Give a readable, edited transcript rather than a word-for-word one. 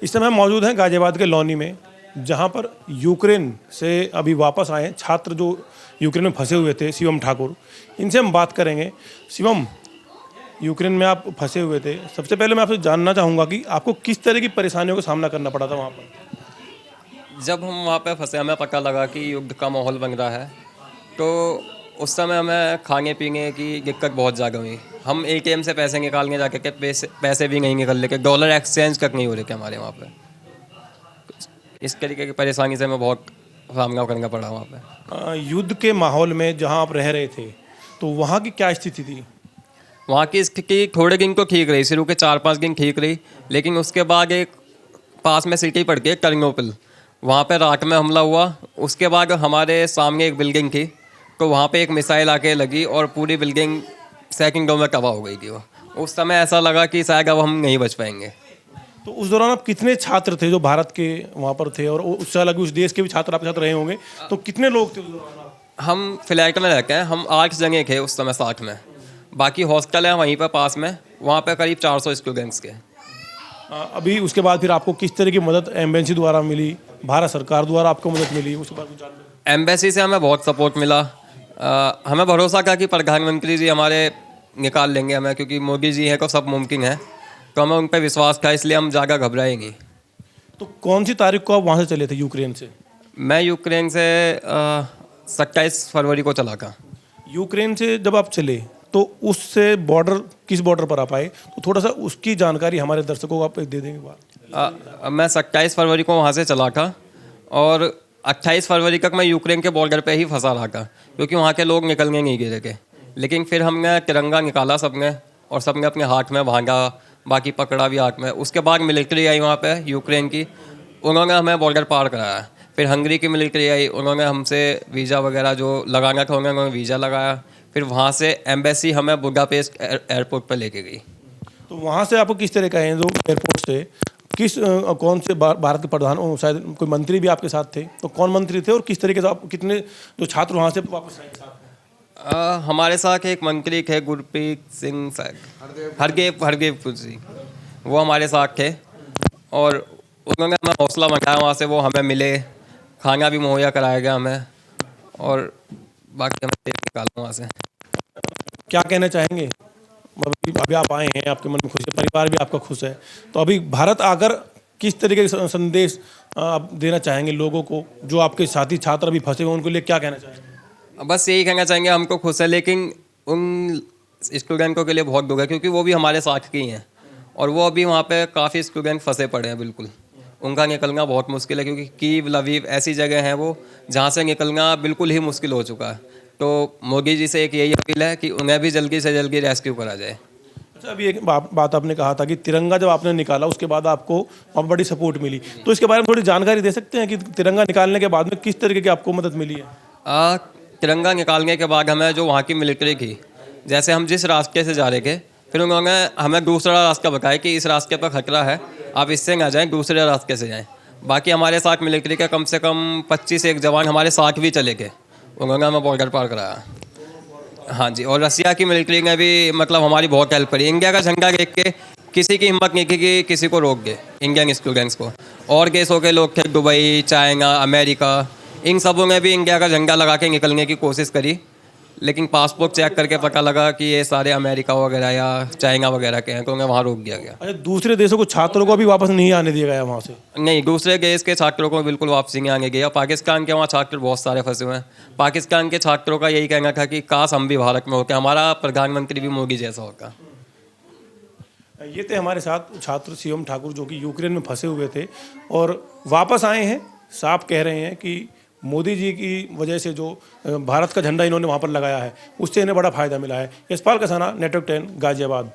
इस समय हम मौजूद हैं गाजियाबाद के लौनी में, जहां पर यूक्रेन से अभी वापस आए हैं छात्र जो यूक्रेन में फंसे हुए थे, शिवम ठाकुर। इनसे हम बात करेंगे। शिवम, यूक्रेन में आप फंसे हुए थे, सबसे पहले मैं आपसे जानना चाहूँगा कि आपको किस तरह की परेशानियों का सामना करना पड़ा था वहाँ पर? जब हम वहाँ पे फंसे हमें पता लगा कि युद्ध का माहौल बन रहा है, तो उस समय हमें खाने पीने की दिक्कत बहुत ज़्यादा हुई। हम एटीएम से पैसे निकालने जाके के पैसे भी नहीं निकल लेके, डॉलर एक्सचेंज तक नहीं हो रहे थे हमारे वहाँ पे। इस तरीके की परेशानी से हमें बहुत सामना करना पड़ा वहाँ पे। युद्ध के माहौल में जहाँ आप रह रहे थे, तो वहाँ की क्या स्थिति थी? वहाँ की स्थिति थोड़े दिन तो ठीक रही, शुरू के 4-5 दिन ठीक रही, लेकिन उसके बाद एक पास में सिटी पड़ गई टर्नोपिल, वहाँ पे रात में हमला हुआ। उसके बाद हमारे सामने एक बिल्डिंग थी, तो वहाँ पे एक मिसाइल आके लगी और पूरी बिल्डिंग सेकंडों में तबाह हो गई थी। वो उस समय ऐसा लगा कि शायद अब हम नहीं बच पाएंगे। तो उस दौरान आप कितने छात्र थे जो भारत के वहाँ पर थे, और उससे अलग उस देश के भी छात्र आपके साथ रहे होंगे, तो कितने लोग थे उस दौरान आप? हम फ्लैट में रहते हैं, हम 8 जगह थे उस समय साथ में। बाकी हॉस्टल है वहीं पर पास में, वहाँ पे करीब 400 स्टूडेंट्स के। अभी उसके बाद फिर आपको किस तरह की मदद एम्बेसी द्वारा मिली, भारत सरकार द्वारा आपको मदद मिली, उसके बाद कुछ जानकारी? एम्बेसी से हमें बहुत सपोर्ट मिला। हमें भरोसा था कि प्रधानमंत्री जी हमारे निकाल लेंगे हमें, क्योंकि मोदी जी है तो सब मुमकिन है, तो हमें उन पर विश्वास था, इसलिए हम ज़्यादा घबराए नहीं। तो कौन सी तारीख को आप वहाँ से चले थे यूक्रेन से? मैं यूक्रेन से 27 फरवरी को चला था। यूक्रेन से जब आप चले तो उससे बॉर्डर, किस बॉर्डर पर आप आए, तो थोड़ा सा उसकी जानकारी हमारे दर्शकों को आप दे देंगे बात? मैं 27 फरवरी को वहाँ से चला था, और 28 फरवरी तक मैं यूक्रेन के बॉर्डर पे ही फंसा रहा था, क्योंकि वहाँ के लोग निकलने नहीं गए थे। लेकिन फिर हमने तिरंगा निकाला सबने, और सबने अपने हाथ में भांगा, बाकी पकड़ा भी हाथ में। उसके बाद मिलिट्री आई वहाँ पे यूक्रेन की, उन्होंने हमें बॉर्डर पार कराया। फिर हंगरी की मिलिट्री आई, उन्होंने हमसे वीज़ा वगैरह जो लगाना था उन्होंने वीज़ा लगाया। फिर वहाँ से एम्बेसी हमें बुडापेस्ट एयरपोर्ट पर लेके गई। तो वहाँ से आपको किस तरह का है, जो एयरपोर्ट से किस कौन से भारत के प्रधान, शायद कोई मंत्री भी आपके साथ थे, तो कौन मंत्री थे और किस तरीके से आप, कितने जो छात्र वहाँ से वापस आए साथ में? हमारे साथ एक मंत्री थे, गुरप्रीत सिंह हरदेव जी, वो हमारे साथ थे, और उन्होंने हमें हौसला बढ़ाया। वहाँ से वो हमें मिले, खाना भी मुहैया कराया गया हमें, और बाकी हमें निकाला वहाँ से। क्या कहना चाहेंगे? अभी आप आए हैं, आपके मन में खुशी है, परिवार भी आपका खुश है, तो अभी भारत आकर किस तरीके का संदेश आप देना चाहेंगे लोगों को, जो आपके साथी छात्र अभी फंसे हुए, उनके लिए क्या कहना चाहेंगे? बस यही कहना चाहेंगे, हमको खुश है, लेकिन उन स्टूडेंटों के लिए बहुत दुख है, क्योंकि वो भी हमारे साथ के ही हैं, और वो अभी वहाँ पे काफ़ी स्टूडेंट फंसे पड़े हैं। बिल्कुल उनका निकलना बहुत मुश्किल है, क्योंकि कीव लवीव ऐसी जगह हैं वो जहाँ से निकलना बिल्कुल ही मुश्किल हो चुका है। तो मोदी जी से एक यही अपील है कि उन्हें भी जल्दी से जल्दी रेस्क्यू करा जाए। अच्छा, अभी एक बात आपने कहा था कि तिरंगा जब आपने निकाला उसके बाद आपको वहाँ बड़ी सपोर्ट मिली, तो इसके बारे में थोड़ी जानकारी दे सकते हैं कि तिरंगा निकालने के बाद में किस तरीके की आपको मदद मिली है? तिरंगा निकालने के बाद हमें जो वहाँ की मिलिट्री थी, जैसे हम जिस रास्ते से जा रहे थे, फिर उन्होंने हमें दूसरा रास्ता बताया कि इस रास्ते पर खतरा है, आप इससे ना जाएं, दूसरे रास्ते से जाएं। बाकी हमारे साथ मिलिट्री के कम से कम 25 एक जवान हमारे साथ भी चले गए, उन्होंने हमें बॉर्डर पार कराया। हाँ जी, और रसिया की मिलिट्री ने भी मतलब हमारी बहुत हेल्प करी। इंडिया का झंडा देख के किसी की हिम्मत नहीं थी कि किसी को रोक दे, इंडियन स्टूडेंट्स को। और देशों के लोग थे, दुबई, चाइना, अमेरिका, इन सबों ने भी इंडिया का झंडा लगा के निकलने की कोशिश करी, लेकिन पासपोर्ट चेक करके पता लगा कि ये सारे अमेरिका वगैरह या चाइना वगैरह के हैं, तो उन्हें वहाँ रोक दिया गया। अच्छा, दूसरे देशों को छात्रों को भी वापस नहीं आने दिया गया वहाँ से? नहीं, दूसरे देश के छात्रों को बिल्कुल वापसी नहीं आने गया। पाकिस्तान के वहाँ छात्र बहुत सारे फंसे हुए हैं। पाकिस्तान के छात्रों का यही कहना था कि काश हम भी भारत में होकर, हमारा प्रधानमंत्री भी मोदी जैसा होगा। ये थे हमारे साथ छात्र शिवम ठाकुर, जो कि यूक्रेन में फंसे हुए थे और वापस आए हैं। साफ कह रहे हैं कि मोदी जी की वजह से जो भारत का झंडा इन्होंने वहाँ पर लगाया है, उससे इन्हें बड़ा फायदा मिला है। यशपाल कसाना, नेटवर्क 10, गाजियाबाद।